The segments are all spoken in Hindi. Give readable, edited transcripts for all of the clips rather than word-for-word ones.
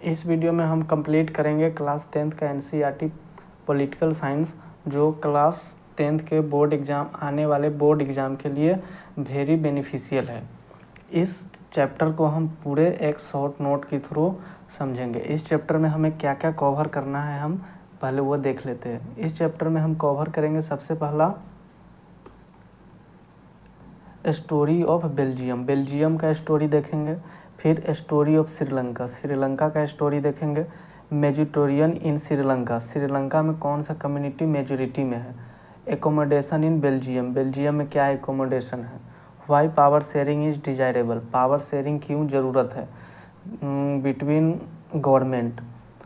इस वीडियो में हम कंप्लीट करेंगे क्लास 10th का एनसीईआरटी पॉलिटिकल साइंस, जो क्लास 10th के बोर्ड एग्ज़ाम आने वाले बोर्ड एग्ज़ाम के लिए वेरी बेनिफिशियल है। इस चैप्टर को हम पूरे एक शॉर्ट नोट के थ्रू समझेंगे। इस चैप्टर में हमें क्या क्या कवर करना है हम पहले वो देख लेते हैं। इस चैप्टर में हम कवर करेंगे सबसे पहला स्टोरी ऑफ बेल्जियम, बेल्जियम का स्टोरी देखेंगे। फिर स्टोरी ऑफ श्रीलंका, श्रीलंका का स्टोरी देखेंगे। मेजोरिटेरियन इन श्रीलंका, श्रीलंका में कौन सा कम्युनिटी मेजोरिटी में है। एकोमोडेशन इन बेल्जियम, बेल्जियम में क्या एकोमोडेशन है। Why power sharing is desirable, power sharing क्यों ज़रूरत है बिटवीन गवर्नमेंट।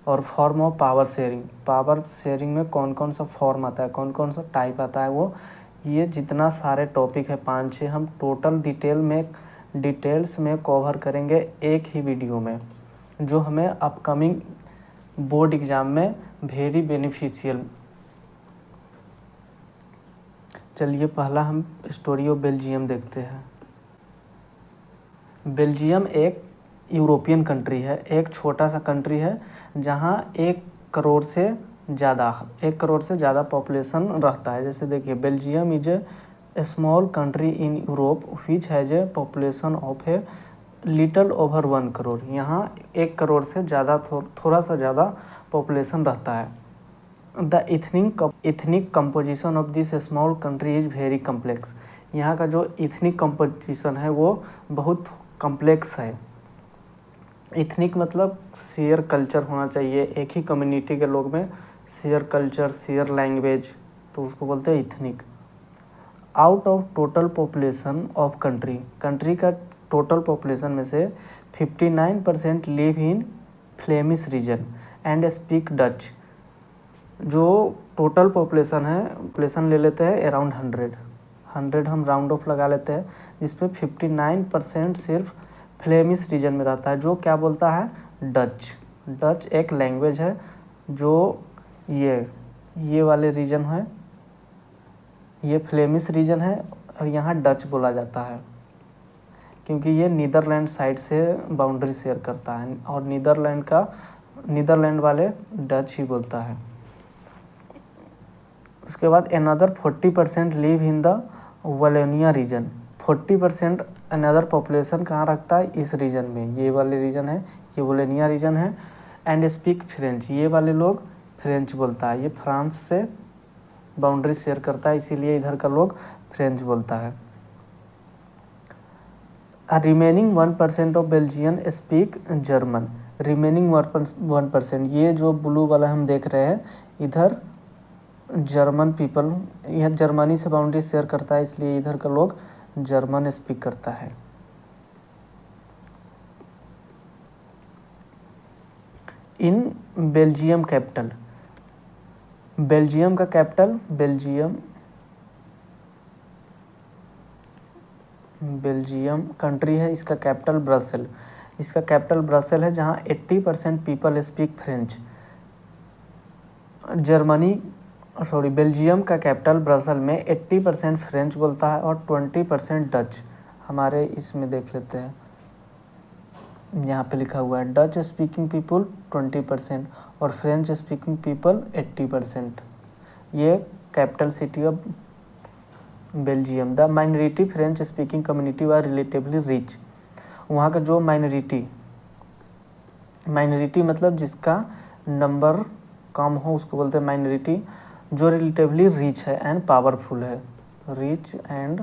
और form of power sharing, power sharing में कौन कौन सा फॉर्म आता है, कौन कौन सा टाइप आता है वो। ये जितना सारे टॉपिक है 5-6 हम टोटल डिटेल्स में कवर करेंगे एक ही वीडियो में, जो हमें अपकमिंग बोर्ड एग्ज़ाम में वेरी बेनिफिशियल। चलिए पहला हम स्टोरी ऑफ बेल्जियम देखते हैं। बेल्जियम एक यूरोपियन कंट्री है, एक छोटा सा कंट्री है जहाँ 1 करोड़ से ज़्यादा पॉपुलेशन रहता है। जैसे देखिए, Belgium is a small country in Europe which has a population of a little over 1 crore. यहाँ 1 करोड़ से ज़्यादा थोड़ा सा ज़्यादा पॉपुलेशन रहता है। The ethnic composition of this small country is very complex, यहाँ का जो इथनिक कंपोजिशन है वो बहुत कम्प्लेक्स है। इथनिक मतलब शेयर कल्चर होना चाहिए, एक ही कम्युनिटी के लोग में शेयर कल्चर, शेयर लैंग्वेज, तो उसको बोलते हैं ethnic. Out of total population of country का टोटल पॉपुलेशन में से 59% live in Flemish region and speak Dutch. जो टोटल पॉपुलेशन है, पॉपुलेशन ले लेते हैं अराउंड 100 हम राउंड ऑफ लगा लेते हैं, जिसमें 59% सिर्फ फ्लेमिश रीजन में रहता है, जो क्या बोलता है डच एक लैंग्वेज है जो ये वाले रीजन है, ये फ्लेमिश रीजन है और यहाँ डच बोला जाता है, क्योंकि ये नीदरलैंड साइड से बाउंड्री शेयर करता है और नीदरलैंड वाले डच ही बोलता है। उसके बाद another 40% live in the Wallonia region, 40% another population कहाँ रखता है, इस रीजन में, ये वाले रीजन है, ये वलोनिया रीजन है। एंड स्पीक फ्रेंच, ये वाले लोग फ्रेंच बोलता है, ये फ्रांस से बाउंड्री शेयर करता है, इसीलिए इधर का लोग फ्रेंच बोलता है। Remaining 1% of Belgian speak German, remaining 1%, ये जो ब्लू वाला हम देख रहे हैं इधर जर्मन पीपल, यह जर्मनी से बाउंड्री शेयर करता है, इसलिए इधर का लोग जर्मन स्पीक करता है। इन बेल्जियम कैपिटल, बेल्जियम का कैपिटल बेल्जियम कंट्री है, इसका कैपिटल ब्रसेल है, जहाँ 80% पीपल स्पीक फ्रेंच। बेल्जियम का कैपिटल ब्रसेल में 80% फ्रेंच बोलता है और 20% डच। हमारे इसमें देख लेते हैं, यहाँ पे लिखा हुआ है डच स्पीकिंग पीपल 20% और फ्रेंच स्पीकिंग पीपल 80%। ये capital city of Belgium. The minority French speaking community were relatively rich, वहाँ का जो माइनॉरिटी मतलब जिसका नंबर कम हो उसको बोलते हैं माइनॉरिटी, जो रिलेटिवली रिच है एंड पावरफुल है, रिच एंड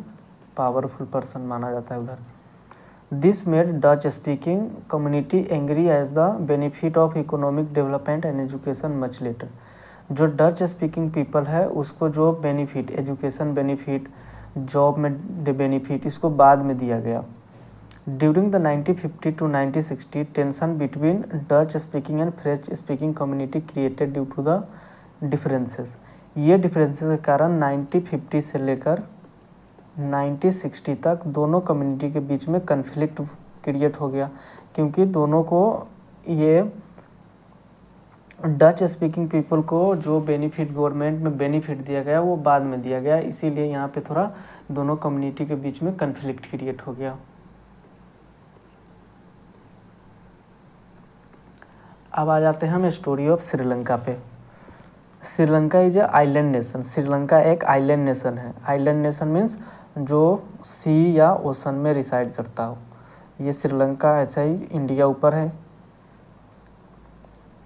पावरफुल पर्सन माना जाता है उधर। This made Dutch speaking community angry as the benefit of economic development and education much later. जो डच स्पीकिंग पीपल है उसको जो बेनिफिट, एजुकेशन बेनिफिट, जॉब में बेनिफिट, इसको बाद में दिया गया। During the 1950 to 1960 tension between Dutch speaking and French speaking community created due to the differences. ये डिफरेंसेस के कारण 1950 से लेकर 1960 तक दोनों कम्युनिटी के बीच में कन्फ्लिक्ट क्रिएट हो गया, क्योंकि दोनों को ये डच स्पीकिंग पीपल को जो बेनिफिट गवर्नमेंट में बेनिफिट दिया गया वो बाद में दिया गया, इसीलिए यहाँ पे थोड़ा दोनों कम्युनिटी के बीच में कन्फ्लिक्ट क्रिएट हो गया। अब आ जाते हैं हम स्टोरी ऑफ श्रीलंका पे। Sri Lanka is a island nation. Sri Lanka एक आइलैंड नेशन है। आइलैंड नेशन मीन्स जो सी या ओशन में रिसाइड करता हो। ये श्रीलंका ऐसा ही इंडिया ऊपर है,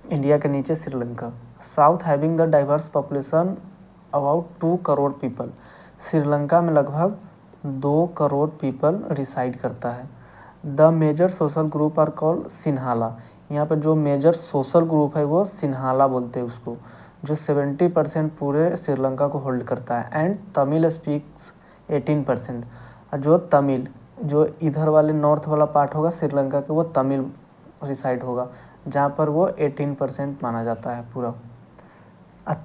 इंडिया के नीचे Sri Lanka. South having the diverse population about 2 crore people. Sri Lanka में लगभग 2 करोड़ पीपल रिसाइड करता है। The major social group are called Sinhala. यहाँ पर जो मेजर सोशल ग्रुप है वो सिन्हाला बोलते हैं उसको, जो 70% पूरे श्रीलंका को होल्ड करता है। And Tamil speaks 18%। जो तमिल, जो इधर वाले नॉर्थ वाला पार्ट होगा श्रीलंका के, वो तमिल रिसाइड होगा, जहाँ पर वो 18% माना जाता है पूरा।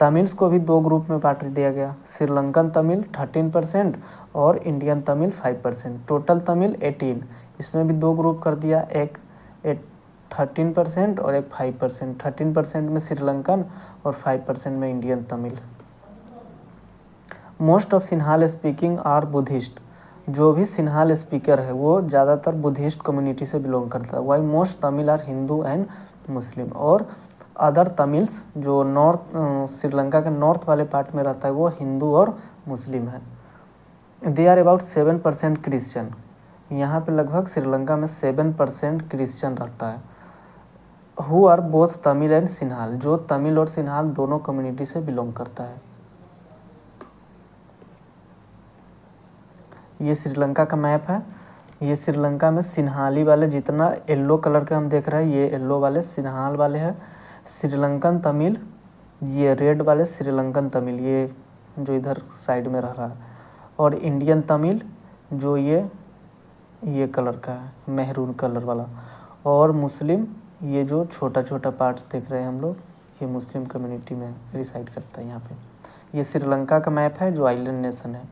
तमिल्स को भी 2 ग्रुप में बांट दिया गया, श्रीलंकन तमिल 13% और इंडियन तमिल 5%। टोटल तमिल 18। इसमें भी 2 ग्रुप कर दिया, एक 13% और एक 5%। 13% में श्रीलंकन और 5% में Indian Tamil. Most of Sinhala speaking are Buddhist. जो भी सिन्हाल स्पीकर है वो ज़्यादातर बुद्धिस्ट कम्युनिटी से बिलोंग करता है। Why most Tamil are Hindu and Muslim. और अदर तमिल्स जो नॉर्थ श्रीलंका के नॉर्थ वाले पार्ट में रहता है वो हिंदू और मुस्लिम है। They are about 7% Christian. यहाँ पे लगभग श्रीलंका में 7% क्रिश्चियन रहता है। Who are both Tamil and Sinhala. जो तमिल और सिन्हाल दोनों कम्युनिटी से बिलोंग करता है। ये श्रीलंका का मैप है। ये श्रीलंका में सिन्हाली वाले जितना येलो कलर के हम देख रहे हैं, ये येलो वाले सिन्हाल वाले हैं। श्रीलंकन तमिल ये रेड वाले श्रीलंकन तमिल, ये जो इधर साइड में रह रहा है। और इंडियन तमिल जो ये कलर का है, मेहरून कलर वाला। और मुस्लिम ये जो छोटा छोटा पार्ट्स देख रहे हैं हम लोग, ये मुस्लिम कम्युनिटी में रिसाइड करता है यहाँ पे। ये श्रीलंका का मैप है जो आइलैंड नेशन है।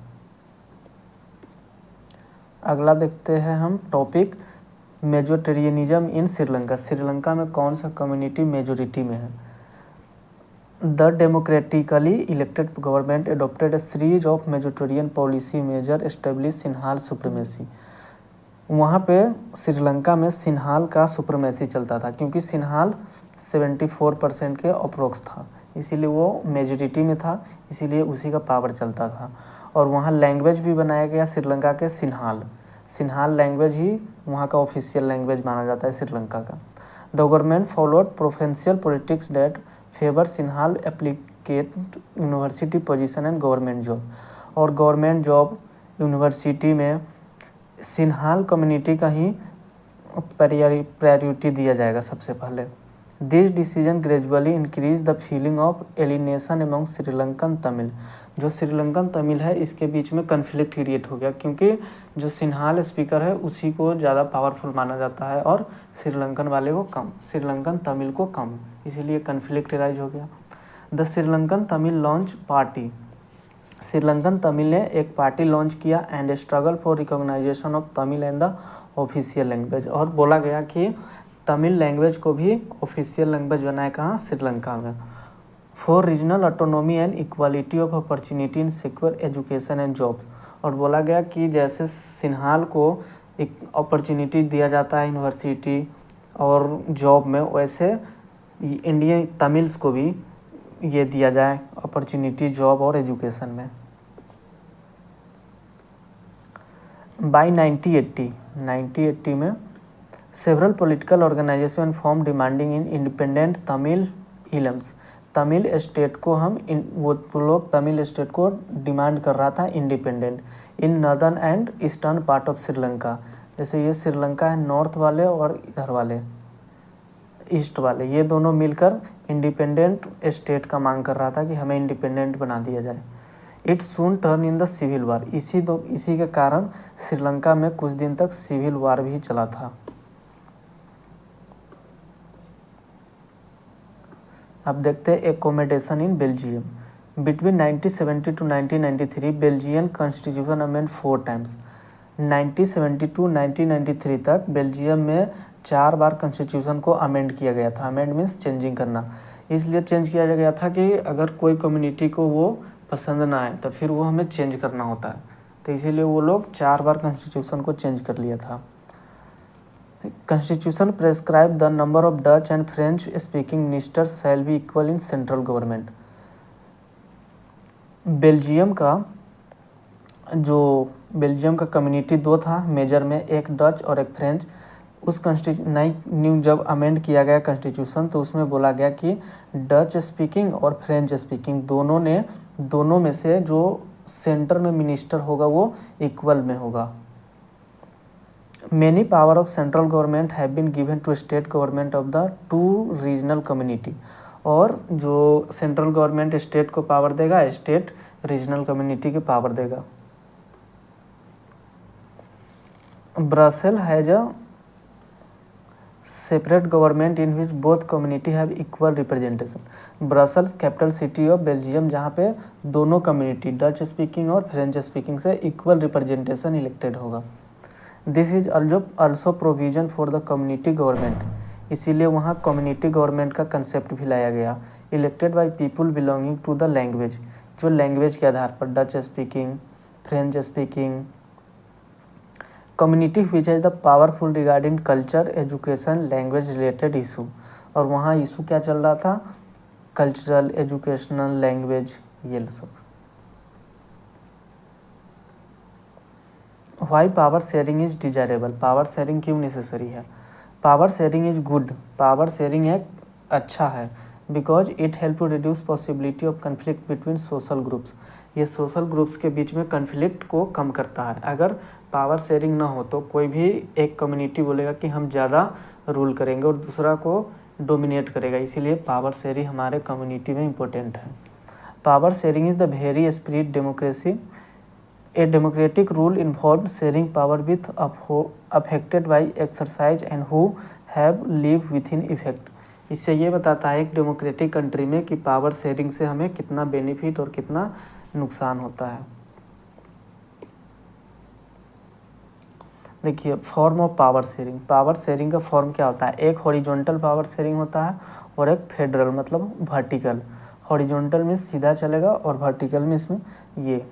अगला देखते हैं हम topic majoritarianism in Sri Lanka. Sri Lanka में कौन सा कम्युनिटी मेजोरिटी में है। The democratically elected government adopted a series of majoritarian policy measure establish Sinhala supremacy. वहाँ पे श्रीलंका में सिन्हाल का सुप्रीमेसी चलता था, क्योंकि सिन्हाल 74% के अप्रोक्स था, इसीलिए वो मेजोरिटी में था, इसीलिए उसी का पावर चलता था। और वहाँ लैंग्वेज भी बनाया गया श्रीलंका के सिन्हाल। सिन्हाल लैंग्वेज ही वहाँ का ऑफिशियल लैंग्वेज माना जाता है श्रीलंका का। The government followed provincial politics that favour Sinhala applicant university position and government job. और गवर्नमेंट जॉब यूनिवर्सिटी में सिन्हाल कम्युनिटी का ही प्रायोरिटी दिया जाएगा सबसे पहले। This decision gradually increase the feeling of alienation among Sri Lankan Tamil. जो श्रीलंकन तमिल है इसके बीच में कन्फ्लिक्ट क्रिएट हो गया, क्योंकि जो सिन्हाल स्पीकर है उसी को ज़्यादा पावरफुल माना जाता है और श्रीलंकन वाले को कम, श्रीलंकन तमिल को कम, इसीलिए कन्फ्लिक्ट राइज हो गया। The Sri Lankan Tamil launch party. Sri Lankan Tamil ने एक पार्टी लॉन्च किया and struggle for recognisation of Tamil and the official language. और बोला गया कि तमिल लैंग्वेज को भी ऑफिशियल लैंग्वेज बनाए कहाँ, श्रीलंका में। For regional autonomy and equality of opportunity in secure education and jobs. और बोला गया कि जैसे सिन्हाल को एक अपॉर्चुनिटी दिया जाता है यूनिवर्सिटी और जॉब में, वैसे इंडियन तमिल्स को भी ये दिया जाए अपॉर्चुनिटी जॉब और एजुकेशन में। बाय 1980 में several political organisation form demanding in independent Tamil Eelams. Tamil state को वो लोग तमिल स्टेट को डिमांड कर रहा था independent in northern and eastern part of Sri Lanka. जैसे ये श्रीलंका है नॉर्थ वाले और इधर वाले ईस्ट वाले, ये दोनों मिलकर इंडिपेंडेंट स्टेट का मांग कर रहा था कि हमें इंडिपेंडेंट बना दिया जाए। It soon turn in the civil war. इसी के कारण श्रीलंका में कुछ दिन तक सिविल वार भी चला था। अब देखते हैं accommodation in Belgium. Between 1970 to 1993 Belgian constitution amend 4 times. 1970 तक बेल्जियम में 4 बार कॉन्स्टिट्यूशन को अमेंड किया गया था। अमेंड मीन्स चेंजिंग करना। इसलिए चेंज किया गया था कि अगर कोई कम्युनिटी को वो पसंद ना आए तो फिर वो हमें चेंज करना होता है, तो इसीलिए वो लोग 4 बार कॉन्स्टिट्यूशन को चेंज कर लिया था। Constitution prescribe the number of Dutch and French speaking ministers shall be equal in central government. Belgium का कम्युनिटी दो था मेजर में, एक डच और एक फ्रेंच। उस न्यू जब अमेंड किया गया कॉन्स्टिट्यूशन तो उसमें बोला गया कि डच स्पीकिंग और फ्रेंच स्पीकिंग दोनों में से जो सेंटर में मिनिस्टर होगा वो इक्वल में होगा। Many power of central government have been given to state government of the two regional community। और जो सेंट्रल गवर्नमेंट स्टेट को पावर देगा, स्टेट रीजनल कम्युनिटी की पावर देगा। Brussel has a separate government in which both community have equal representation. Brussels capital city of Belgium, जहाँ पे दोनों कम्युनिटी डच स्पीकिंग और फ्रेंच स्पीकिंग से इक्वल रिप्रेजेंटेशन इलेक्टेड होगा। This is also provision for the community government, इसीलिए वहाँ कम्युनिटी गवर्नमेंट का कंसेप्ट भी लाया गया। Elected by people belonging to the language, जो लैंग्वेज के आधार पर Dutch speaking, French speaking community which has the powerful regarding culture, education, language related issue. और वहाँ इशू क्या चल रहा था? कल्चरल, एजुकेशनल, लैंग्वेज, ये सब। Why power sharing is desirable, power sharing क्यों नेसेसरी है? Power sharing is good, power sharing एक अच्छा है, because it help to reduce possibility of conflict between social groups. ये सोशल ग्रुप्स के बीच में कन्फ्लिक्ट को कम करता है। अगर पावर शेयरिंग ना हो तो कोई भी एक कम्युनिटी बोलेगा कि हम ज़्यादा रूल करेंगे और दूसरा को डोमिनेट करेगा, इसीलिए पावर शेयरिंग हमारे कम्युनिटी में इम्पोर्टेंट है। Power sharing is the very spirit democracy, a democratic rule involve sharing power with affected by exercise and who have live with in effect. इससे ये बताता है एक डेमोक्रेटिक कंट्री में कि पावर शेयरिंग से हमें कितना बेनिफिट और कितना नुकसान होता है। देखिए form of power sharing, power sharing का फॉर्म क्या होता है? एक हॉरिजॉन्टल पावर शेयरिंग होता है और एक फेडरल मतलब वर्टिकल। हॉरिजॉन्टल में सीधा चलेगा और वर्टिकल में इसमें ये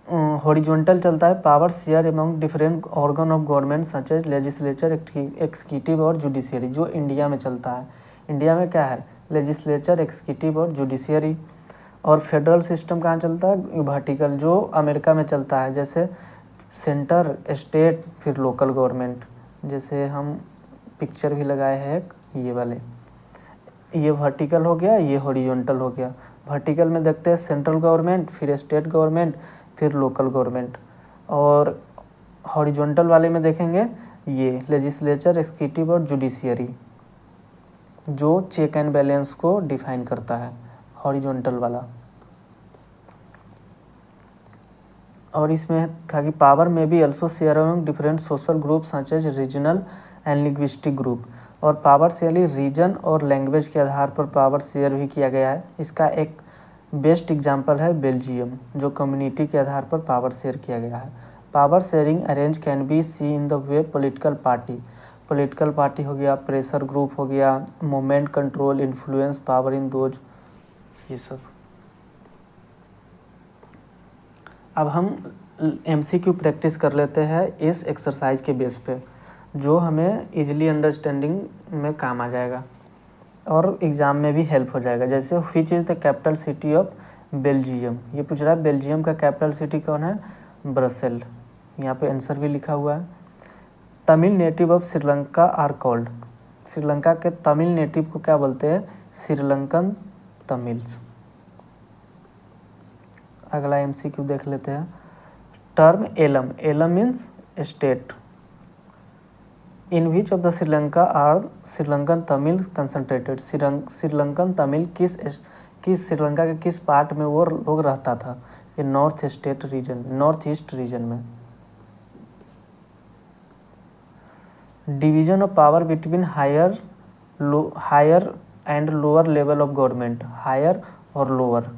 हॉरिजॉन्टल चलता है power share among different organ of government such as legislature, executive और जुडिशियरी, जो इंडिया में चलता है। इंडिया में क्या है? लेजिस्लेचर, एक्सिक्यूटिव और जुडिशियरी। और फेडरल सिस्टम कहाँ चलता है? वर्टिकल, जो अमेरिका में चलता है, जैसे सेंटर, स्टेट, फिर लोकल गवर्नमेंट। जैसे हम पिक्चर भी लगाए हैं एक ये वाले, ये वर्टिकल हो गया, ये हॉरिजॉन्टल हो गया। वर्टिकल में देखते हैं सेंट्रल गवर्नमेंट, फिर स्टेट गवर्नमेंट, फिर लोकल गवर्नमेंट। और हॉरिजॉन्टल वाले में देखेंगे ये लेजिस्लेचर, एक्सिक्यूटिव और जुडिशियरी, जो चेक एंड बैलेंस को डिफाइन करता है, हॉरिजॉन्टल वाला। और इसमें था कि पावर में भी also share among different social group such as regional and linguistic group. और पावर शेयर रीजन और लैंग्वेज के आधार पर पावर शेयर भी किया गया है। इसका एक बेस्ट एग्जांपल है बेल्जियम, जो कम्युनिटी के आधार पर पावर शेयर किया गया है। Power sharing arrange can be see in the way political party हो गया, प्रेशर ग्रुप हो गया, moment control, influence, power in those, ये सब। अब हम MCQ प्रैक्टिस कर लेते हैं इस एक्सरसाइज के बेस पे, जो हमें इजीली अंडरस्टैंडिंग में काम आ जाएगा और एग्ज़ाम में भी हेल्प हो जाएगा। जैसे which is the capital city of Belgium, ये पूछ रहा है बेल्जियम का कैपिटल सिटी कौन है? ब्रसेल। यहाँ पे आंसर भी लिखा हुआ है। Tamil native of Sri Lanka are called, Sri Lanka के तमिल नेटिव को क्या बोलते हैं? श्रीलंकन तमिल्स। अगला MCQ देख लेते हैं। Term Eelam, Eelam means state. In which of the Sri Lanka are Sri Lankan Tamil concentrated, Sri Lankan Tamil किस श्रीलंका के किस पार्ट में वो लोग रहता था? ये नॉर्थ ईस्ट रीजन में। Division of power between higher and lower level of government, higher और लोअर,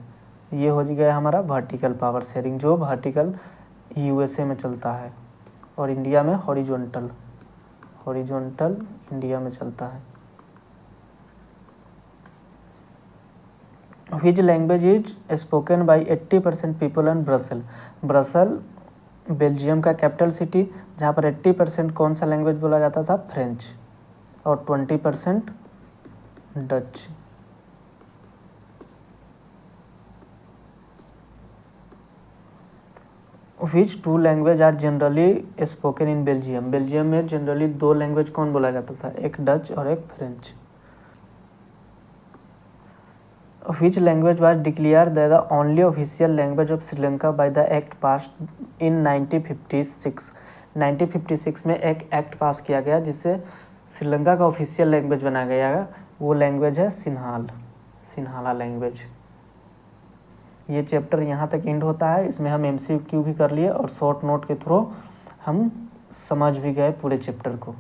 ये हो गया हमारा वर्टिकल पावर शेयरिंग, जो वर्टिकल USA में चलता है और इंडिया में हॉरिजॉन्टल इंडिया में चलता है। Which language is spoken by 80% people in Brussels? Brussel Belgium का कैपिटल सिटी, जहाँ पर 80% कौन सा लैंग्वेज बोला जाता था, फ्रेंच, और 20% Dutch. Which 2 language are generally spoken in Belgium? Belgium में जनरली 2 लैंग्वेज कौन बोला जाता था, एक डच और एक French. Which language was declare the only official language of Sri Lanka by the act passed in 1956? 1956 में एक एक्ट पास किया गया जिससे श्रीलंका का ऑफिशियल लैंग्वेज बनाया गया। वो लैंग्वेज है सिन्हाला लैंग्वेज। ये चैप्टर यहाँ तक एंड होता है। इसमें हम MCQ भी कर लिए और शॉर्ट नोट के थ्रू हम समझ भी गए पूरे चैप्टर को।